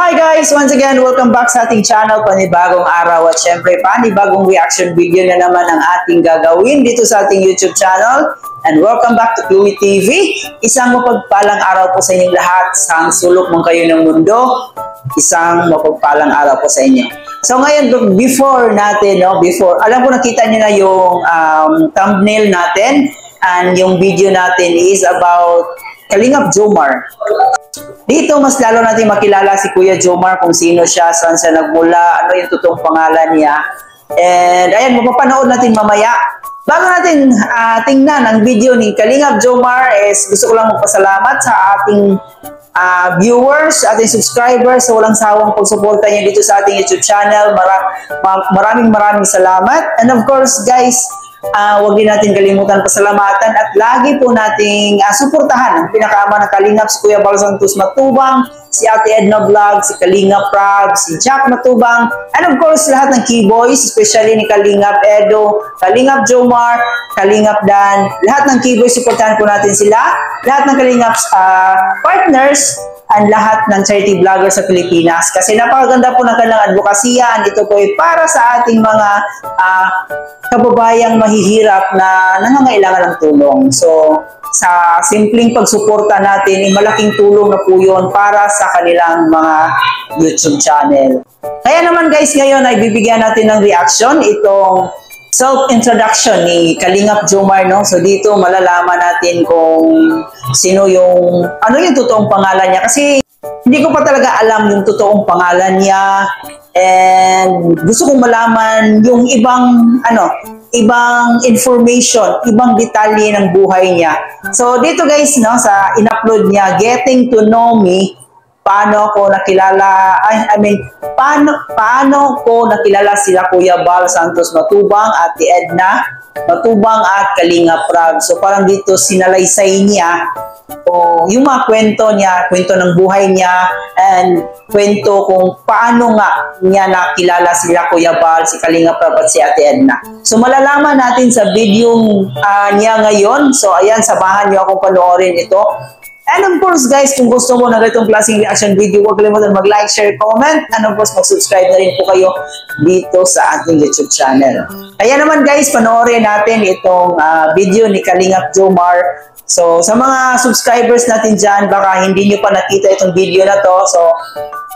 Hi guys! Once again, welcome back sa ating channel, panibagong araw at syempre panibagong reaction video na naman ang ating gagawin dito sa ating YouTube channel. And welcome back to Chloe TV. Isang mapagpalang araw po sa inyong lahat, sa sulok mong kayo ng mundo. Isang mapagpalang araw po sa inyo. So ngayon, before natin, alam ko nakita niyo na yung thumbnail natin, and yung video natin is about Kalingap Jomar. Dito, mas lalo natin makilala si Kuya Jomar, kung sino siya, saan siya nagmula, ano yung totoong pangalan niya. And ayan, mapapanood natin mamaya. Bago natin tingnan ang video ni Kalingap Jomar, gusto ko lang magpasalamat sa ating viewers, ating subscribers, sa walang sawang pagsuporta niyo dito sa ating YouTube channel. Maraming salamat. And of course, guys, huwag din natin kalimutan pasalamatan at lagi po nating suportahan ang pinakaama ng Kalingap, si Kuya Bal Santos Matubang, si Ate Edna Vlog, si Kalingap Prab, si Jack Matubang, and of course lahat ng keyboys, especially ni Kalingap Edo, Kalingap Jomar, Kalingap Dan, lahat ng keyboys, suportahan po natin sila, lahat ng Kalingap partners, ang lahat ng charity vlogger sa Pilipinas. Kasi napakaganda po ng kanilang advokasya. Ito po ay para sa ating mga kababayang mahihirap na nangangailangan ng tulong. So, sa simpleng pagsuporta natin, malaking tulong na po yun para sa kanilang mga YouTube channel. Kaya naman guys, ngayon ay bibigyan natin ng reaction itong self-introduction ni Kalingap Jomar, no? So dito malalaman natin kung sino ano yung totoong pangalan niya. Kasi hindi ko pa talaga alam yung totoong pangalan niya. And gusto kong malaman yung ibang information, ibang detalye ng buhay niya. So dito guys, no, sa in-upload niya, Getting to Know Me, paano ko nakilala, paano ko nakilala sila Kuya Bal Santos Matubang, Ate Edna Matubang at Kalingap Prab. So parang dito sinalaysay niya yung mga kwento niya, kwento ng buhay niya, and kwento kung paano nga niya nakilala sila Kuya Bal, si Kalingap Prab at si Ate Edna. So malalaman natin sa video niya ngayon. So ayan, samahan niyo akong panoorin ito. And of course guys, kung gusto mo ng ganitong klaseng reaction video, huwag kalimutan mag-like, share, comment, and of course mag-subscribe na rin po kayo dito sa ating YouTube channel. Kaya naman guys, panoorin natin itong video ni Kalingap Jomar. So sa mga subscribers natin dyan, baka hindi nyo pa nakita itong video na to. So,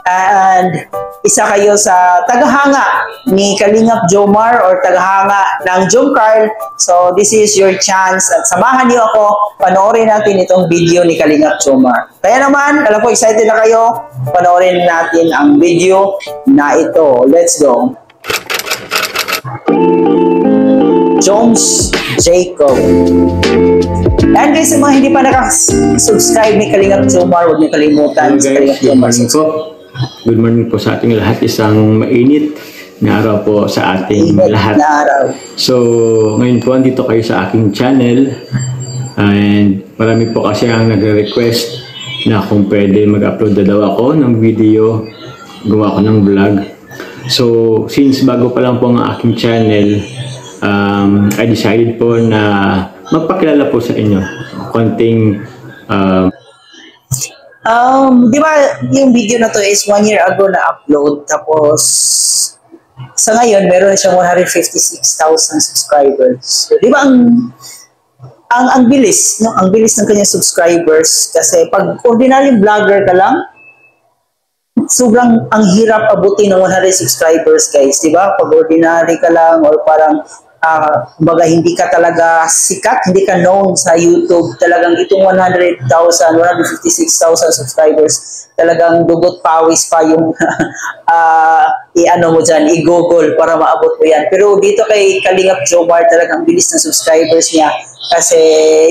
and isa kayo sa tagahanga ni Kalingap Jomar or tagahanga ng Jomcar. So this is your chance at samahan niyo ako, panoorin natin itong video ni Kalingap Jomar. Kaya naman, alam ko excited na kayo, panoorin natin ang video na ito. Let's go! Jones Jacob. And guys, sa mga hindi pa nakasubscribe ni Kalingap Jomar, huwag niyo kalimutan si Kalingap Jomar. Good morning po sa ating lahat. Isang mainit na araw po sa ating lahat. So, ngayon po andito kayo sa aking channel. And marami po kasi ang nagre-request na kung pwede mag-upload na daw ako ng video, gumawa ko ng vlog. So, since bago pa lang po ang aking channel, I decided po na magpakilala po sa inyo. Konting di ba yung video na to is 1 year ago na upload, tapos sa ngayon meron siyang 156,000 subscribers. So, di ba ang bilis, no? Ang bilis ng kanyang subscribers, kasi pag ordinary vlogger ka lang, sobrang ang hirap abutin ng 100 subscribers guys, di ba? Pag ordinary ka lang or parang kumbaga hindi ka talaga sikat, hindi ka known sa YouTube, talagang itong 100,000, 156,000 subscribers, talagang dugot pawis pa yung mo dyan, i-google para maabot mo yan. Pero dito kay Kalingap Jomar, talagang bilis ng subscribers niya kasi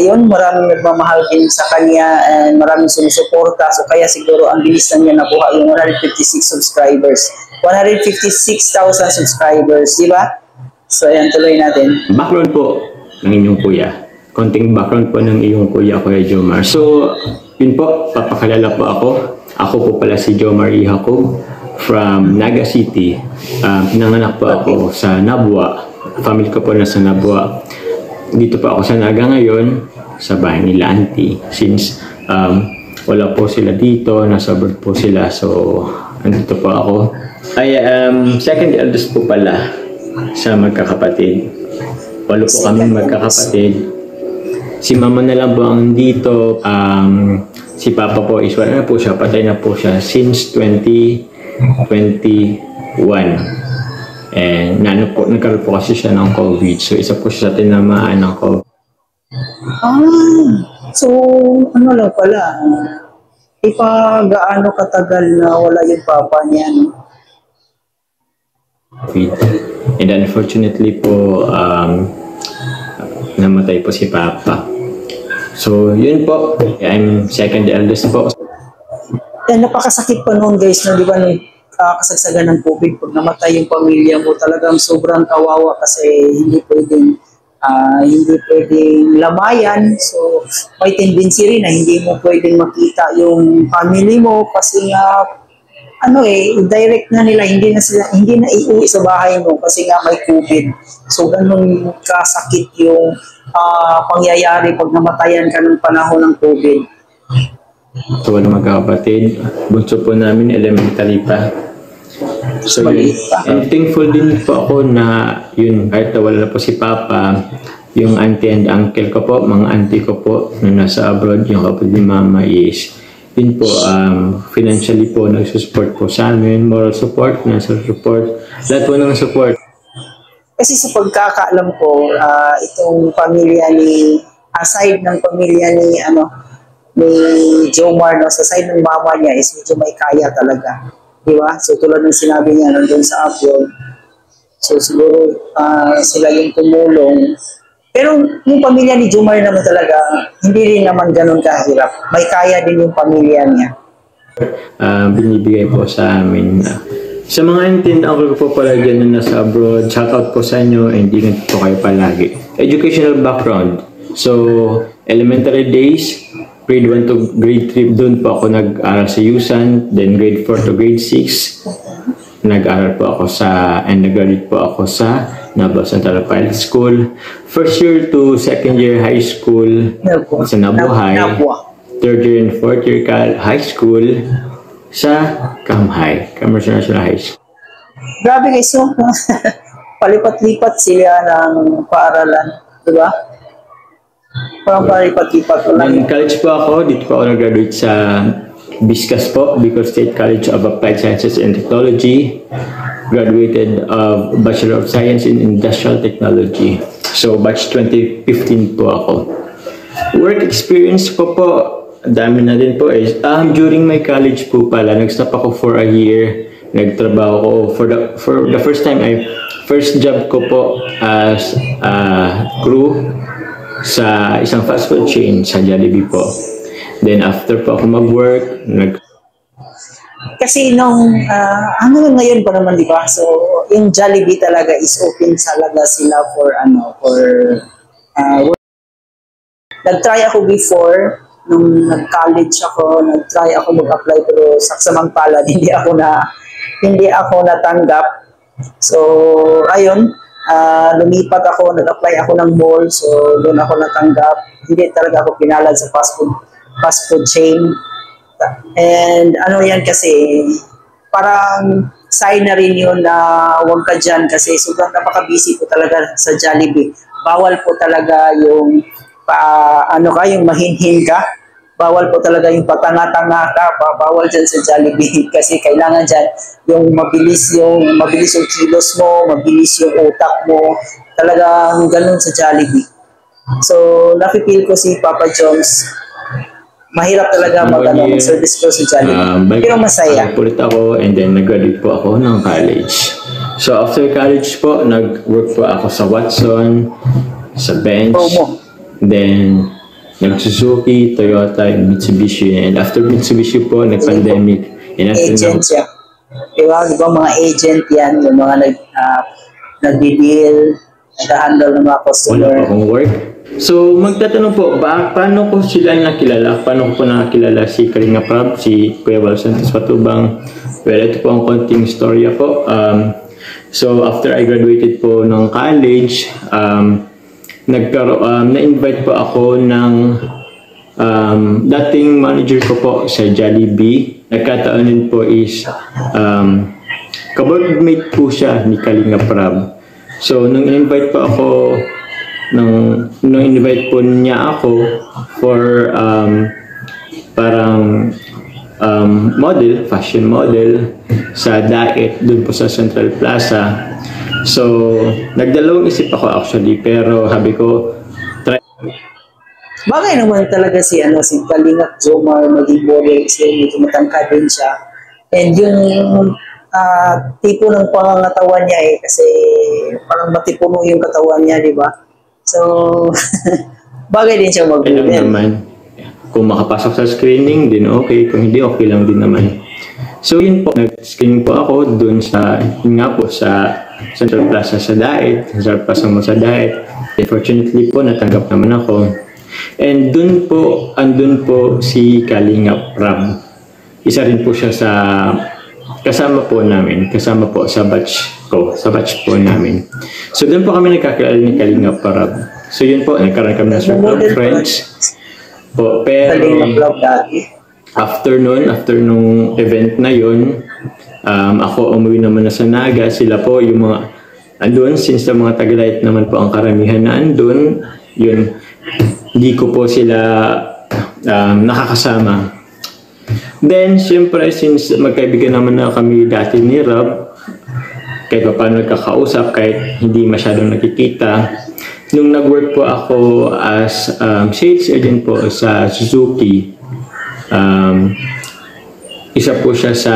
yun, maraming nagmamahal din sa kanya and maraming sumusuporta, so kaya siguro ang bilis na niya nakuha yung 156 subscribers, 156,000 subscribers, di ba? So, ayan, tuloy natin. Background po ng inyong kuya. Konting background po ng iyong kuya, Kuya Jomar. So, yun po, papakalala po ako. Ako po pala si Jomar Jacob from Naga City. Pinanganak po ako sa Nabua. Family ko po nasa Nabua. Dito po ako sa Naga ngayon, sa bahay nila Auntie. Since wala po sila dito, nasa abroad po sila. So, andito po ako. I am second eldest po pala sa magkakapatid. 8 po kaming magkakapatid. Si mama na lang po ang dito. Si papa po is wala na po siya, patay na po siya since 2021. And nagkaroon po kasi siya ng COVID. So isa po siya sa tinamaan ng COVID. So ano lang pala, di pa gaano katagal na wala yung papa niya, no? And unfortunately po, namatay po si papa. So yun po, I'm second eldest po. Napakasakit pa noon guys, no? Di ba nung kasagsagan ng COVID, pag namatay yung pamilya mo, talagang sobrang kawawa kasi hindi pwedeng lamayan. So may tendency rin na hindi mo pwedeng makita yung family mo kasi nga direct na nila, hindi na iuwi sa bahay mo kasi nga may COVID. So ganun kasakit yung pangyayari pag namatayan ka ng panahon ng COVID. So walang magkakapatid, bunso po namin elementary pa. So yun, and thankful din po ako na yun, kahit wala na po si papa, yung auntie and uncle ko po, mga auntie ko po na nasa abroad, yung kapatid ni mama is yun po, financially po nagsusupport po sa amin, moral support, financial support, lahat po ng support. Kasi sa pagkakaalam ko, itong pamilya aside ng pamilya ni Jomar, no, sa side ng mama niya is medyo may kaya talaga. Di ba? So tulad ng sinabi niya nandun sa abroad, so siguro sila yung tumulong. Pero yung pamilya ni Jomar naman talaga, hindi rin naman ganun kahirap. May kaya din yung pamilya niya. Binibigay po sa amin. Sa mga auntie uncle ko po pala dyan na nasa abroad, shout out po sa inyo, and ingat po kayo palagi. Educational background. So, elementary days, grade 1 to grade 3, doon po ako nag-aral sa USAN, then grade 4 to grade 6, nag-aral po ako and nag-graduate po ako sa Nabua Central Pilot School. First year to second year high school sa Nabua High. Third year and fourth year high school sa Cam High, Commercial National High School. Grabe guys, so palipat-lipat sila ng paaralan, di ba? Parang palipat-lipat lang. College po ako, dito po ako nag-graduate sa BISCAS po, Bicol State College of Applied Sciences and Technology. Graduated of Bachelor of Science in Industrial Technology. So, batch 2015 po ako. Work experience ko po, dami na din po is, during my college po pala, nag-stop ako for a year. Nagtrabaho ko for the first time, first job ko po as crew sa isang fast food chain sa Jollibee po. Then after po ako mag-work, kasi nung ngayon pa naman, di ba? So yung Jollibee talaga is open talaga sila for work. Nag-try ako before nung nag-college ako, nag-try ako mag-apply pero saksamang palad hindi ako natanggap. So ayun, lumipat ako, nag-apply ako ng mall, so doon ako natanggap. Hindi talaga ako pinalad sa fast food chain. And yan kasi, parang sign na rin yun na huwag ka dyan kasi sobrang napaka-busy po talaga sa Jollibee. Bawal po talaga yung yung mahinhin ka. Bawal po talaga yung patanga-tanga ka. Bawal dyan sa Jollibee kasi kailangan dyan yung mabilis yung kilos mo, mabilis yung utak mo. Talagang ganun sa Jollibee. So, napipil ko si Papa Joms. Mahirap talaga mag-service ko sa Jollibee. Pero masaya. Ulit ako and then nag-graduate po ako ng college. So after college po, nag-work po ako sa Watson, sa Bench, then nag-Suzuki, Toyota, Mitsubishi. And after Mitsubishi po, nag-pandemic. Agent siya. Diba mga agent yan, yung mga nag-deal, nag-handle ng mga customer. Wala pa akong work. So, magtatanong po, paano ko sila nakilala? Paano ko nakilala si Kalinga Prab, si Kuya Val Santos Patubang? Well, ito po ang konting storya po. So, after I graduated po ng college, na-invite po ako ng dating manager ko po sa Jollibee. Nagkataon din po is kaboardmate po siya ni Kalinga Prab. So, nung invite po ako, nung invite po niya ako for parang model, fashion model sa diet dun po sa Central Plaza. So, nagdalawang isip ako actually, pero sabi ko, try. Bagay naman talaga si Kalinga Jomar maging model kasi medyo matangkad din siya. And yung tipo ng pangangatawan niya kasi parang matipuno yung katawan niya, di ba? So, bagay din siya mag-model. Naman, kung makapasok sa screening, din okay. Kung hindi, okay lang din naman. So, yun po, nag-screening po ako dun sa, sa Central Plaza sa Daet. Central Plaza mo sa Daet. Fortunately po, natanggap naman ako. And andun po si Kalinga Prab. Isa rin po siya sa kasama po sa batch po namin. So doon po kami nagkakilala ni Kalinga Prab. So yun po, nagkaroon kami ng circle of friends po. Pero after nung event na yun, ako umuwi naman na sa Naga. Sila po yung mga andun, since sa mga Tagalite naman po ang karamihan na andun, yun, hindi ko po sila nakakasama. Then, siyempre, since magkaibigan naman na kami dati ni Rob, kahit pa paano nagkakausap, kahit hindi masyadong nakikita, nung nag-work po ako as sales agent po sa Suzuki, isa po siya sa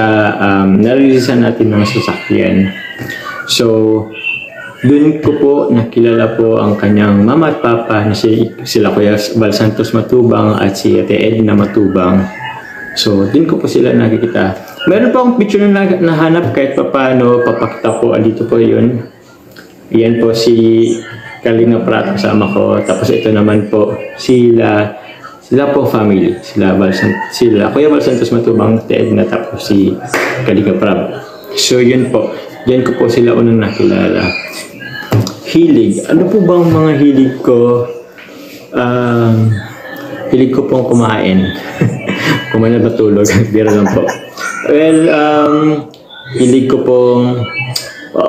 narilisan natin ng sasakyan. So, doon ko po nakilala po ang kanyang mama at papa na sila Kuya Val Santos Matubang at si Ate Edna Matubang. So, doon ko po sila nakikita. Meron po akong picture na nahanap kahit pa paano, papakita po, dito po yun. Yan po si Kalinga Prab kasama ko. Tapos ito naman po sila po family. Sila Kuya Val Santos Matubang, Ate Edna, tapos si Kalinga Prab. So, yun po. Yan ko po sila unang nakilala. Hilig. Ano po bang mga hilig ko? Hilig ko pong kumain. Kumain na matulog. Biro lang po. Well, hilig ko pong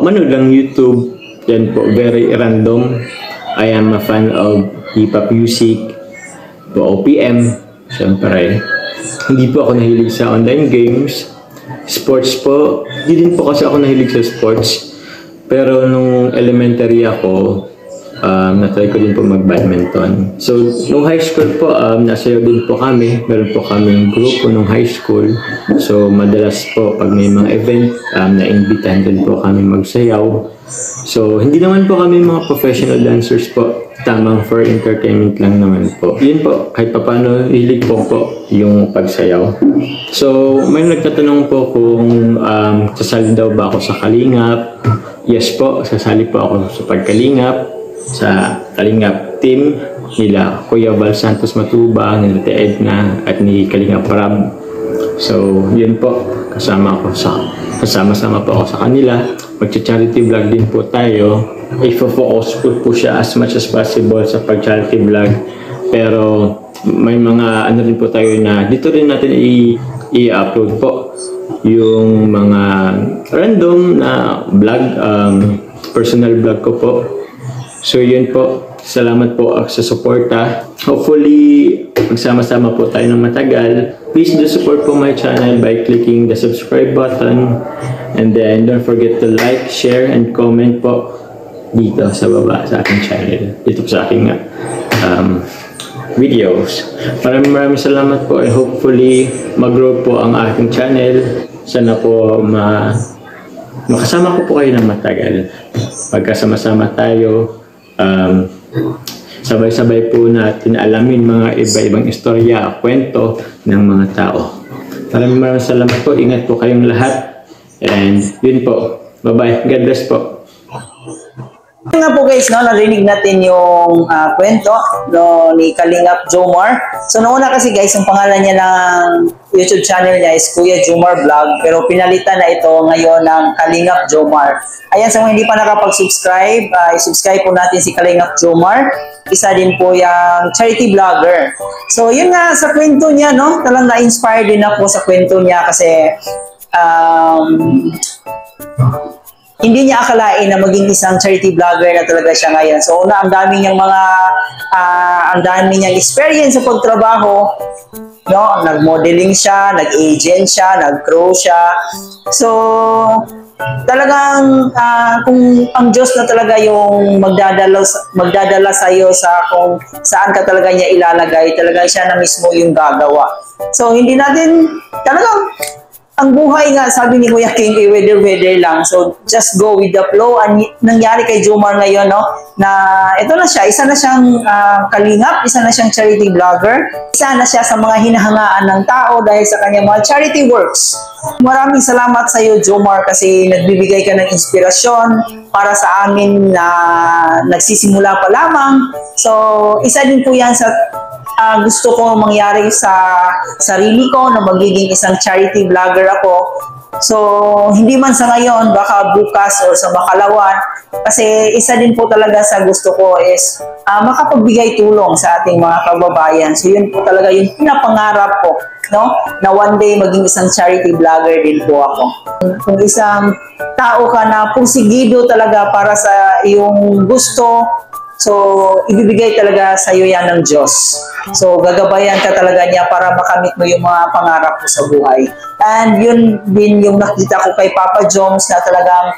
manood lang YouTube. Yan po. Very random. I am a fan of hip-hop music. OPM. Siyempre. Hindi po ako nahilig sa online games. Sports po. Hindi din po kasi ako nahilig sa sports. Pero nung elementary ako, na-try ko din po mag-badminton. So, nung high school po, nasayaw din po kami. Meron po kaming grupo nung high school. So, madalas po, pag may mga event, na-invitahan din po kami magsayaw. So, hindi naman po kami mga professional dancers po. Tamang for entertainment lang naman po. Yun po, kahit pa paano, hilig po yung pagsayaw. So, may nagtatanong po kung sasali daw ba ako sa Kalingap. Yes po, sasali po ako sa pagkalingap, sa Kalingap team nila Kuya Val Santos Matubang, nila Ate Edna, at ni Kalinga Prab. So, yun po, kasama-sama po ako sa kanila. Magcha-charity vlog din po tayo. I-focus po siya as much as possible sa pag-charity vlog. Pero, may mga ano rin po tayo na dito rin natin i-upload po yung mga random na vlog, personal vlog ko po. So yun po, salamat po sa suporta. Hopefully, magsama-sama po tayo ng matagal. Please do support po my channel by clicking the subscribe button. And then don't forget to like, share, and comment po dito sa baba sa aking channel. Dito po sa aking videos. Maraming salamat po, and hopefully mag-grow po ang aking channel. Sana po makasama ko po kayo ng matagal. Pagkasama-sama tayo, sabay-sabay po natin alamin mga iba-ibang istorya, kwento ng mga tao. Maraming salamat po. Ingat po kayong lahat. And yun po. Bye-bye. God bless po. Yun nga po guys, no, narinig natin yung kwento no, ni Kalingap Jomar. So noong una kasi guys, yung pangalan niya ng YouTube channel niya is Kuya Jomar Vlog, pero pinalitan na ito ngayon ng Kalingap Jomar. Ayan, sa mga hindi pa nakapag-subscribe, i-subscribe po natin si Kalingap Jomar. Isa din po yung charity vlogger. So yun nga, sa kwento niya, no, talagang na-inspire din ako sa kwento niya kasi hindi niya akalain na maging isang charity vlogger na talaga siya ngayon. So una, ang dami niyang experience sa pagtrabaho. No, nag-modeling siya, nag-agent siya, nag-crew siya. So talagang kung ang Diyos na talaga yung magdadala sa iyo sa kung saan ka talaga niya ilalagay, talaga siya na mismo yung gagawa. So hindi natin talagang ang buhay nga, sabi ni Kuya King, weather lang. So, just go with the flow. Ang nangyari kay Jomar ngayon, no, na ito na siya, isa na siyang kalingap, isa na siyang charity vlogger, isa na siya sa mga hinahangaan ng tao dahil sa kanyang mga charity works. Maraming salamat sa iyo, Jomar, kasi nagbibigay ka ng inspirasyon para sa amin na nagsisimula pa lamang. So, isa din po yan sa gusto ko mangyari sa sarili ko na magiging isang charity vlogger ako. So, hindi man sa ngayon, baka bukas o sa makalawan. Kasi isa din po talaga sa gusto ko is makapagbigay tulong sa ating mga kababayan. So, yun po talaga yung pinapangarap ko, no? Na one day maging isang charity vlogger din po ako. Kung isang tao ka na pursigido talaga para sa iyong gusto, so, ibibigay talaga sa iyo yan ng Diyos. So, gagabayan ka talaga niya para makamit mo yung mga pangarap mo sa buhay. And yun din yung nakita ko kay Papa Joms na talagang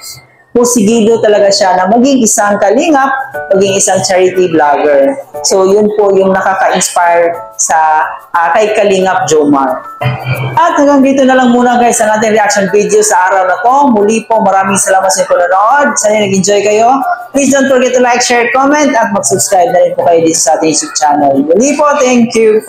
pusigido talaga siya na maging isang kalingap, maging isang charity vlogger. So, yun po yung nakaka-inspire sa kay Kalingap Jomar. At hanggang dito na lang muna guys ang ating reaction video sa araw na to. Muli po, maraming salamat sa panonood. Sana nag-enjoy kayo. Please don't forget to like, share, comment, at mag-subscribe na rin po kayo dito sa ating YouTube channel. Muli po, thank you!